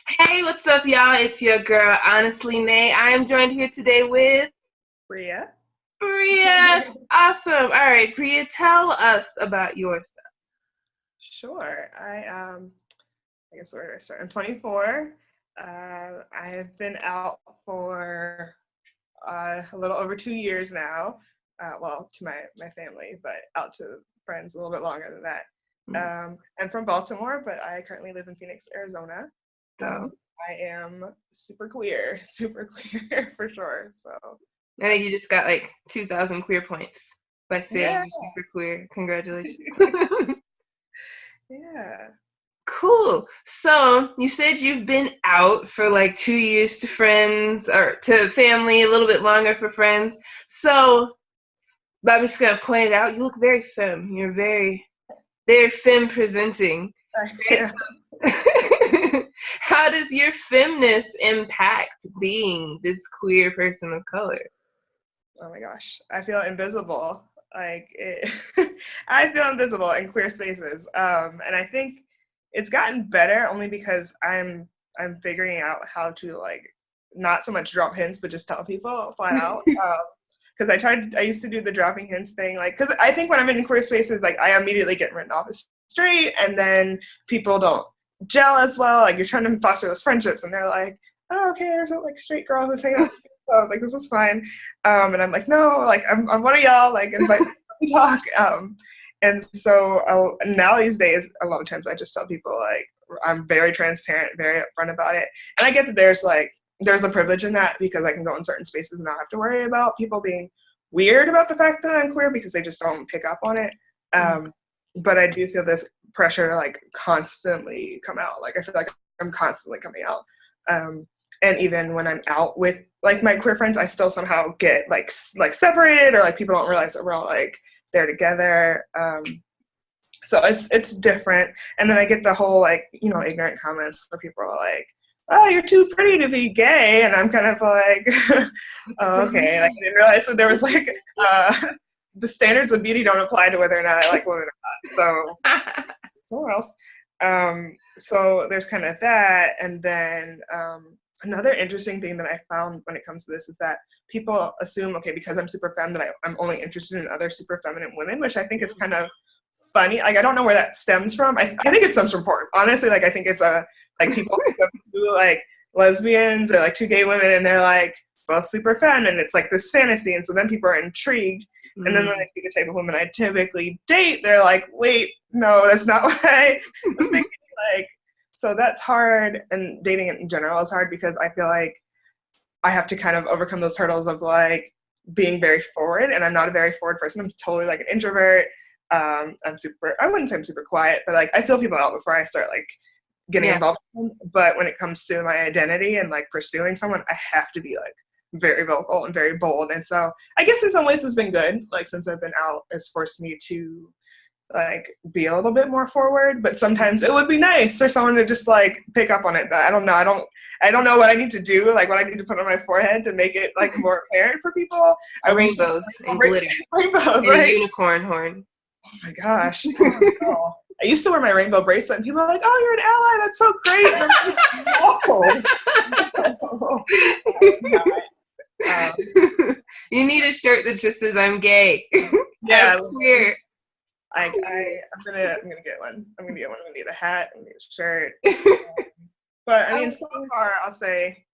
Hey, what's up, y'all? It's your girl, Honestly Nay. I am joined here today with Bria. Bria. Awesome. All right, Bria, tell us about yourself. Sure. I guess where do I start? I'm 24. I have been out for a little over 2 years now. Well, to my family, but out to friends a little bit longer than that. I'm from Baltimore, but I currently live in Phoenix, Arizona. So, I am super queer, super queer for sure. So I think that's you just got like 2,000 queer points by saying yeah, you're super queer. Congratulations. yeah. Cool. So, you said you've been out for like 2 years to friends or to family, a little bit longer for friends. So, I'm just going to point it out. You look very femme. You're very femme presenting. Right? Yeah. How does your femness impact being this queer person of color? Oh my gosh, I feel invisible. I feel invisible in queer spaces, and I think it's gotten better only because I'm figuring out how to like not so much drop hints, but just tell people flat out. Because I used to do the dropping hints thing, like, because I think when I'm in queer spaces, like, I immediately get written off as straight, and then people don't gel as well. Like, you're trying to foster those friendships, and they're like, oh, okay, there's a like straight girl who's hanging out. Like, this is fine. And I'm like, no, like, I'm one of y'all, like, invite me to talk. And so now these days, a lot of times I just tell people, like, I'm very transparent, very upfront about it. And I get that there's a privilege in that because I can go in certain spaces and not have to worry about people being weird about the fact that I'm queer because they just don't pick up on it. But I do feel this pressure to like constantly come out. Like I feel like I'm constantly coming out. And even when I'm out with like my queer friends, I still somehow get like separated or like people don't realize that we're all like there together. So it's different. And then I get the whole like, ignorant comments where people are like, oh, you're too pretty to be gay. And I'm kind of like, oh, okay. Like, I didn't realize that there was like, the standards of beauty don't apply to whether or not I like women or not. So somewhere else. So there's kind of that. And then another interesting thing that I found when it comes to this is that people assume, okay, because I'm super femme, that I'm only interested in other super feminine women, which I think is kind of funny. Like, I don't know where that stems from. I think it stems from porn. Honestly, like, I think it's like people do like lesbians or like two gay women and they're like both super femme and it's like this fantasy. And so then people are intrigued. And then when they see the type of women I typically date, they're like, wait, no, that's not what I was thinking. Like, so that's hard. And dating in general is hard because I feel like I have to kind of overcome those hurdles of like being very forward. And I'm not a very forward person. I'm totally like an introvert. I wouldn't say I'm super quiet, but like I feel people out before I start like getting involved in them. But when it comes to my identity and like pursuing someone, I have to be like very vocal and very bold. And so I guess in some ways it's been good. Like since I've been out, it's forced me to like be a little bit more forward. But sometimes it would be nice for someone to just like pick up on it. But I don't know. I don't know what I need to do, like what I need to put on my forehead to make it like more apparent for people. Rainbows and glitter. Rainbows, and right? a unicorn horn. Oh my gosh. I used to wear my rainbow bracelet and people are like, oh, you're an ally. That's so great. And I'm like, no. You need a shirt that just says I'm gay. Yeah. I'm queer. I'm gonna get one. I'm gonna get a hat. I'm gonna get a shirt. But I mean, so far, I'll say,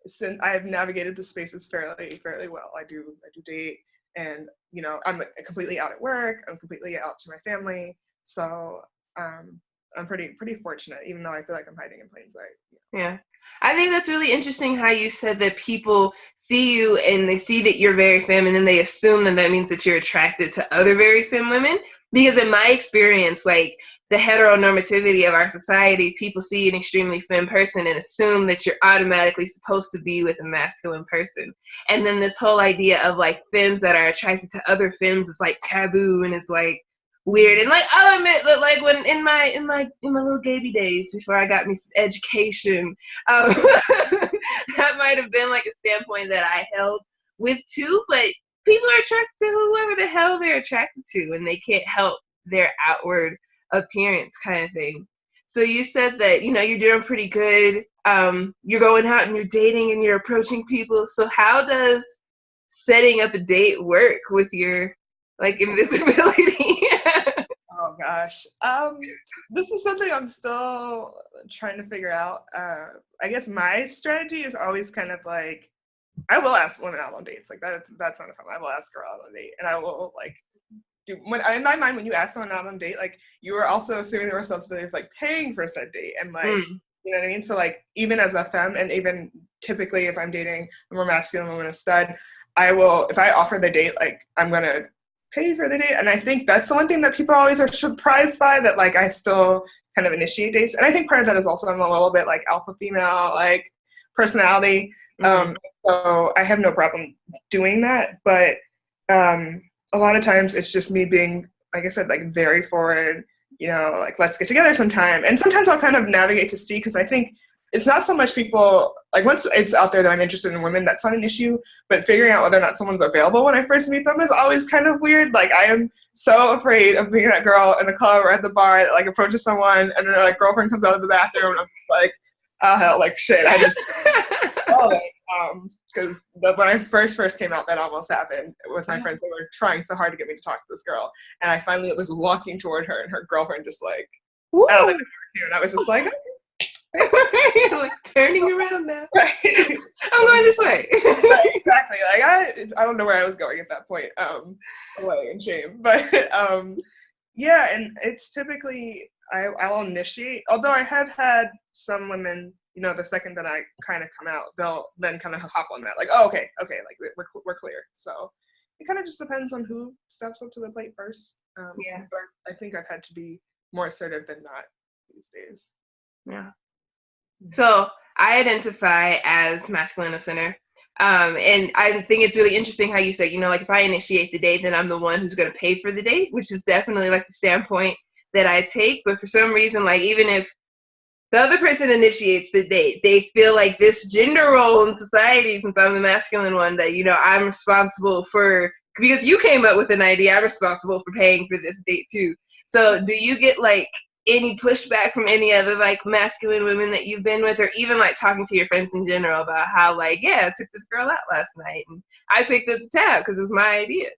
since I have navigated the spaces fairly well. I do date, and I'm completely out at work. I'm completely out to my family. So I'm pretty fortunate, even though I feel like I'm hiding in plain sight. Yeah. I think that's really interesting how you said that people see you and they see that you're very femme and then they assume that means that you're attracted to other very femme women. Because in my experience, like the heteronormativity of our society, people see an extremely femme person and assume that you're automatically supposed to be with a masculine person. And then this whole idea of like femmes that are attracted to other femmes is like taboo and is like weird. And like I'll admit that like when in my little gaby days before I got me some education, that might have been like a standpoint that I held with too, but people are attracted to whoever the hell they're attracted to and they can't help their outward appearance kind of thing. So you said that, you're doing pretty good. You're going out and you're dating and you're approaching people. So how does setting up a date work with your like invisibility? Oh gosh. This is something I'm still trying to figure out. I guess my strategy is always kind of like, I will ask women out on dates. Like that's not a problem. I will ask her out on a date, and I will like in my mind, when you ask someone out on a date, like you are also assuming the responsibility of like paying for said date, and like you know what I mean. So like even as a femme, and even typically if I'm dating a more masculine woman, a stud, I will, if I offer the date, like I'm gonna pay for the date. And I think that's the one thing that people always are surprised by, that like I still kind of initiate dates. And I think part of that is also I'm a little bit like alpha female like personality. So I have no problem doing that, but a lot of times it's just me being, like I said, like very forward, like let's get together sometime. And sometimes I'll kind of navigate to see, because I think it's not so much people, like once it's out there that I'm interested in women, that's not an issue, but figuring out whether or not someone's available when I first meet them is always kind of weird. Like I am so afraid of being that girl in a club or at the bar that like approaches someone and their like girlfriend comes out of the bathroom and I'm like, oh hell, like shit, I just love it. Because when I first came out, that almost happened with my friends. They were trying so hard to get me to talk to this girl, and I finally was walking toward her, and her girlfriend just like, oh, and I was just like, like turning around now. Right. I'm going this way. Right, exactly. Like I don't know where I was going at that point. Away in shame, but yeah, and it's typically I'll initiate. Although I have had some women, the second that I kind of come out, they'll then kind of hop on that, like, oh, okay, like we're clear. So it kind of just depends on who steps up to the plate first. Yeah. But I think I've had to be more assertive than not these days. Yeah. So I identify as masculine of center. And I think it's really interesting how you say, like if I initiate the date, then I'm the one who's going to pay for the date, which is definitely like the standpoint that I take. But for some reason, like even if the other person initiates the date, they feel like this gender role in society, since I'm the masculine one, that, I'm responsible for, because you came up with an idea, I'm responsible for paying for this date too. So do you get like any pushback from any other like masculine women that you've been with, or even like talking to your friends in general about how like, yeah, I took this girl out last night and I picked up the tab because it was my idea?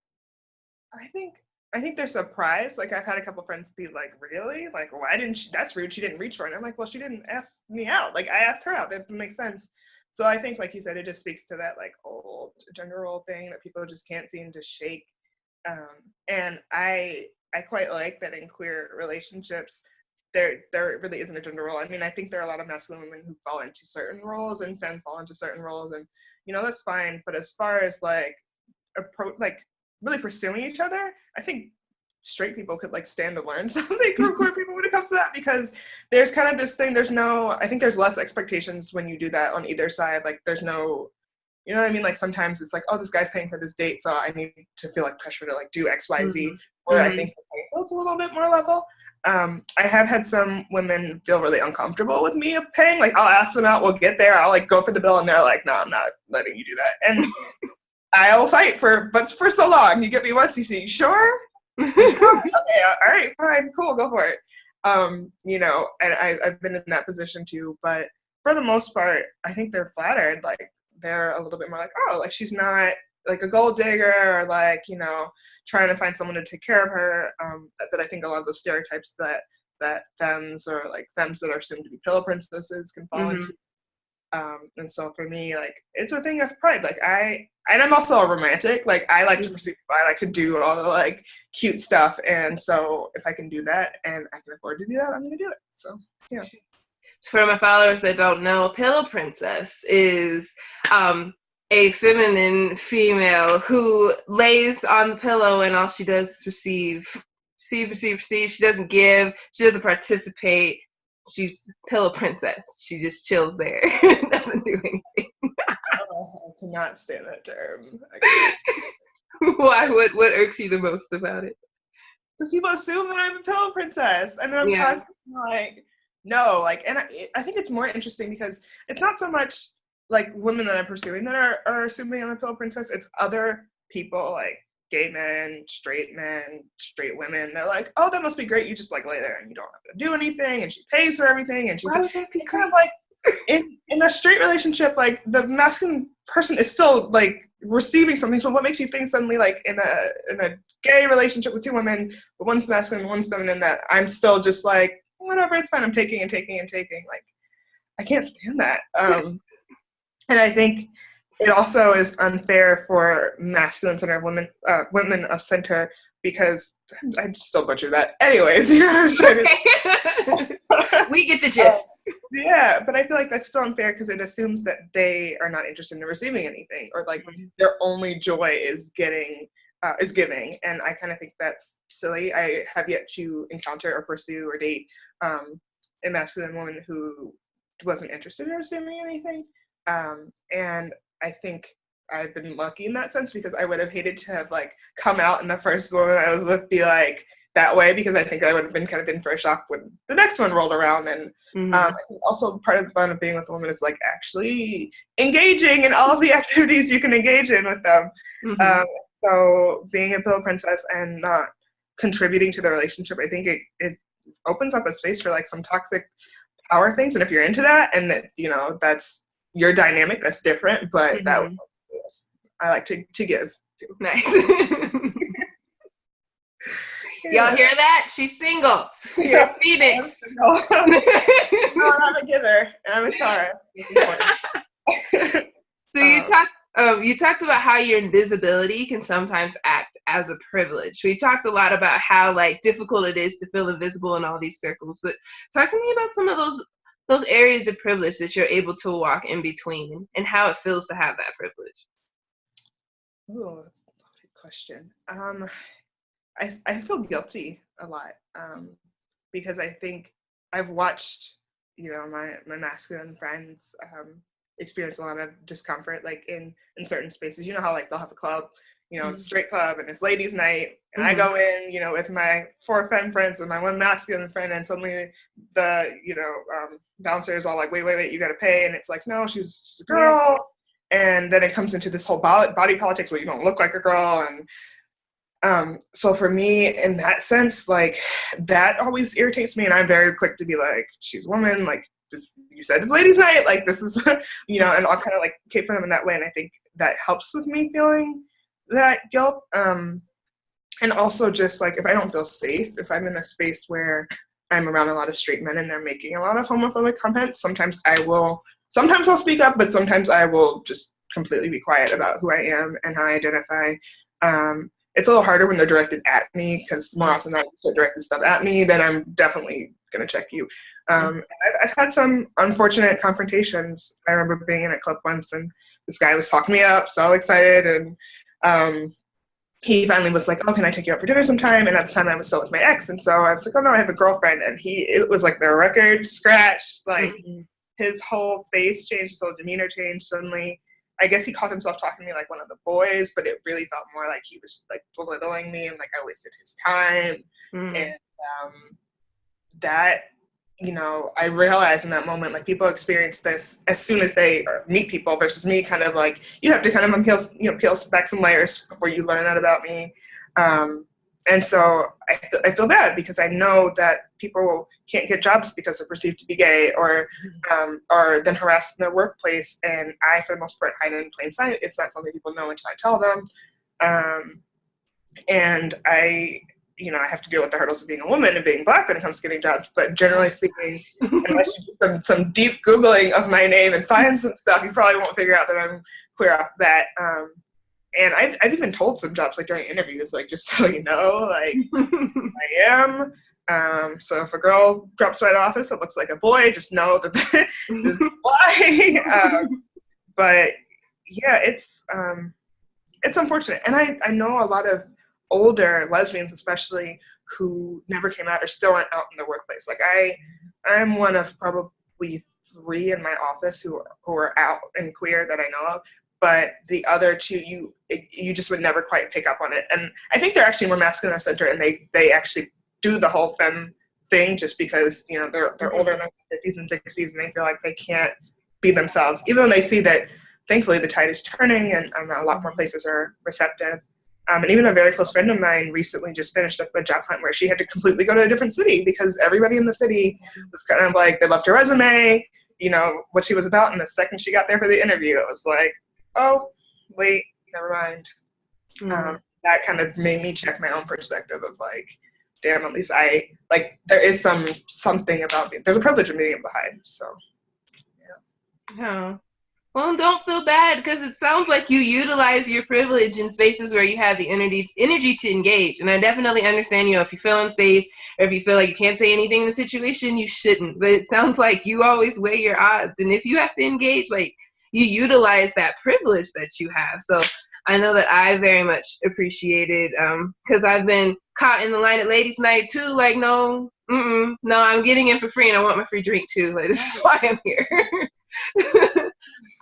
I think they're surprised. Like I've had a couple friends be like, really? Like, why didn't she? That's rude. She didn't reach for it. And I'm like, well, she didn't ask me out. Like I asked her out. That doesn't make sense. So I think, like you said, it just speaks to that like old gender role thing that people just can't seem to shake. And I quite like that in queer relationships, there really isn't a gender role. I mean, I think there are a lot of masculine women who fall into certain roles and men fall into certain roles, and that's fine. But as far as like really pursuing each other, I think straight people could like stand to learn something from queer people when it comes to that, because there's kind of this thing, I think there's less expectations when you do that on either side. Like there's no, you know what I mean? Like sometimes it's like, oh, this guy's paying for this date, so I need to feel like pressure to like do X, Y, Z, where I think it's a little bit more level. I have had some women feel really uncomfortable with me paying. Like I'll ask them out, we'll get there, I'll like go for the bill, and they're like, no, I'm not letting you do that. And I will fight but for so long. You get me once, you see, sure? Okay, all right, fine, cool, go for it. And I've been in that position too, but for the most part, I think they're flattered. Like they're a little bit more like, oh, like she's not like a gold digger, or like, trying to find someone to take care of her. That I think a lot of the stereotypes that femmes, or like femmes that are assumed to be pillow princesses, can fall into. And so for me, like, it's a thing of pride. Like I'm also a romantic. Like I like to pursue, I like to do all the like cute stuff. And so if I can do that and I can afford to do that, I'm going to do it. So, yeah. So for my followers that don't know, pillow princess is a feminine female who lays on the pillow and all she does is receive. She doesn't give. She doesn't participate. She's pillow princess. She just chills there. Doesn't do anything. I cannot stand that term. Why? What irks you the most about it? Because people assume that I'm a pillow princess, and I'm constantly like, no, like, and I think it's more interesting because it's not so much like women that I'm pursuing that are assuming I'm a pillow princess. It's other people like gay men, straight women. They're like, oh, that must be great. You just like lay there and you don't have to do anything, and she pays for everything, and she Why would that be kind of like in a straight relationship, like the masculine person is still like receiving something. So what makes you think suddenly, like in a gay relationship with two women, but one's masculine, one's feminine, that I'm still just like, whatever, it's fine. I'm taking and taking and taking. Like, I can't stand that. And I think it also is unfair for masculine-centered women of center, because I still butcher that. Anyways, you know what I'm trying to. We get the gist. Yeah, but I feel like that's still unfair because it assumes that they are not interested in receiving anything, or like their only joy is giving. And I kind of think that's silly. I have yet to encounter or pursue or date a masculine woman who wasn't interested in receiving anything. And I think I've been lucky in that sense, because I would have hated to have like come out and the first woman I was with be like that way, because I think I would have been kind of in for a shock when the next one rolled around. And I think also part of the fun of being with a woman is like actually engaging in all of the activities you can engage in with them. So being a pillow princess and not contributing to the relationship, I think it opens up a space for like some toxic power things. And if you're into that, and that, you know, that's your dynamic, that's different, but that I like to give too. Nice. Y'all hear that? She's single. You're a phoenix. No, I'm a giver, and I'm a Taurus. So you talked about how your invisibility can sometimes act as a privilege. We talked a lot about how like difficult it is to feel invisible in all these circles, but talk to me about some of those areas of privilege that you're able to walk in between, and how it feels to have that privilege. Oh, that's a good question. I feel guilty a lot, because I think I've watched, you know, my masculine friends experience a lot of discomfort, like in certain spaces. You know how like they'll have a club, you know, it's a straight club and it's ladies' night, and I go in, you know, with my 4 femme friends and my 1 masculine friend, and suddenly the, you know, bouncer is all like, wait, you gotta pay, and it's like, no, she's a girl. And then it comes into this whole body politics where you don't look like a girl. And so for me, in that sense, like that always irritates me, and I'm very quick to be like, she's a woman, like this, you said it's ladies' night, like this is, you know, and I'll kind of like cape for them in that way. And I think that helps with me feeling that guilt. And also just like, if I don't feel safe, if I'm in a space where I'm around a lot of straight men and they're making a lot of homophobic content, sometimes I'll speak up, but sometimes I will just completely be quiet about who I am and how I identify. It's a little harder when they're directed at me, because more often than not, if they're directed stuff at me, then I'm definitely going to check you. I've had some unfortunate confrontations. I remember being in a club once, and this guy was talking me up, so excited, and he finally was like, oh, can I take you out for dinner sometime? And at the time I was still with my ex, and so I was like, oh no, I have a girlfriend. And it was like the record scratched, like his whole face changed, his whole demeanor changed suddenly. I guess he called himself talking to me like one of the boys, but it really felt more like he was like belittling me, and like I wasted his time. And that, you know, I realized in that moment, like people experience this as soon as they meet people, versus me kind of like, you have to kind of peel back some layers before you learn that about me. And so I feel bad, because I know that people can't get jobs because they're perceived to be gay, or then harassed in their workplace. And I, for the most part, hide it in plain sight. It's not something people know until I tell them. And I have to deal with the hurdles of being a woman and being Black when it comes to getting jobs. But generally speaking, unless you do some deep Googling of my name and find some stuff, you probably won't figure out that I'm queer off the bat. And I've even told some jobs, like during interviews, like, just so you know, like, I am. So if a girl drops by the office that looks like a boy, just know that this is why. But yeah, it's unfortunate. And I know a lot of older lesbians, especially, who never came out or still aren't out in the workplace. Like I'm one of probably 3 in my office who are out and queer that I know of. But the other 2, you just would never quite pick up on it. And I think they're actually more masculine center, and they actually do the whole femme thing just because, you know, they're older in their 50s and 60s, and they feel like they can't be themselves, even though they see that thankfully the tide is turning, and a lot more places are receptive. And even a very close friend of mine recently just finished up a job hunt where she had to completely go to a different city because everybody in the city was kind of like, they loved her resume, you know, what she was about. And the second she got there for the interview, it was like, oh, wait, never mind. That kind of made me check my own perspective of like, damn, at least I, like, there is something about me. There's a privilege of being behind. So, yeah. Oh. Well, don't feel bad because it sounds like you utilize your privilege in spaces where you have the energy to engage. And I definitely understand, you know, if you feel unsafe or if you feel like you can't say anything in the situation, you shouldn't. But it sounds like you always weigh your odds. And if you have to engage, like, you utilize that privilege that you have. So I know that I very much appreciate it because I've been caught in the line at ladies' night too. Like, no, no, I'm getting in for free and I want my free drink too. Like, this is why I'm here.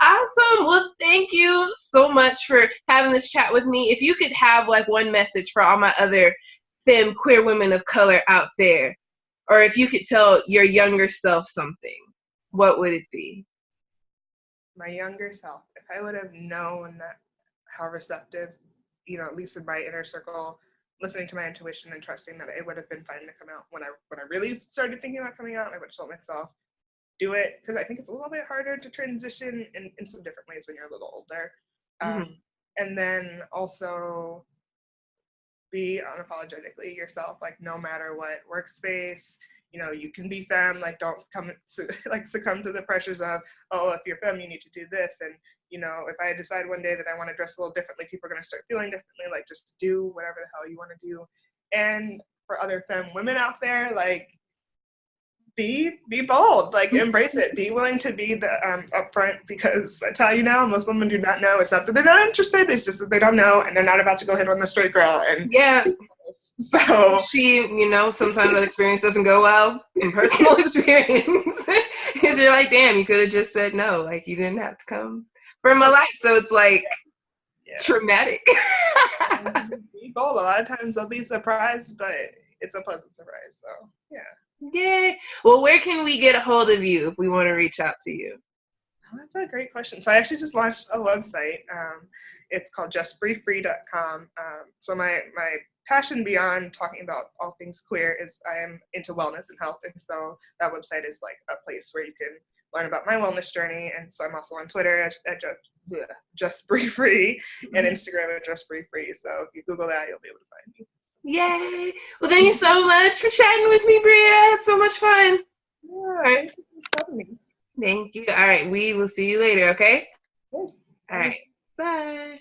Awesome. Well, thank you so much for having this chat with me. If you could have like one message for all my other femme queer women of color out there, or if you could tell your younger self something, what would it be? My younger self, if I would have known how receptive, you know, at least in my inner circle, listening to my intuition and trusting that it would have been fine to come out when I really started thinking about coming out, I would have told myself, do it, because I think it's a little bit harder to transition in some different ways when you're a little older. And then also be unapologetically yourself, like no matter what workspace, you know, you can be femme, like don't succumb to the pressures of, oh, if you're femme, you need to do this. And, you know, if I decide one day that I want to dress a little differently, people are going to start feeling differently, like just do whatever the hell you want to do. And for other femme women out there, like, be bold, like embrace it, be willing to be the upfront, because I tell you now, most women do not know. It's not that they're not interested, it's just that they don't know and they're not about to go hit on the straight girl. And yeah, so you know, sometimes that experience doesn't go well in personal experience because you're like, damn, you could have just said no, like you didn't have to come for my life. So it's like traumatic. Be bold. A lot of times they'll be surprised, but it's a pleasant surprise. So yeah. Yay. Well, where can we get a hold of you if we want to reach out to you? Oh, that's a great question. So I actually just launched a website. It's called justbreathefree.com. So my passion beyond talking about all things queer is I am into wellness and health. And so that website is like a place where you can learn about my wellness journey. And so I'm also on Twitter at justbreathefree and Instagram at justbreathefree. So if you Google that, you'll be able to find me. Yay. Well, thank you so much for chatting with me, Bria. It's so much fun. Yeah, thank you for having me. Thank you. All right. We will see you later, okay? Good. All right. Bye.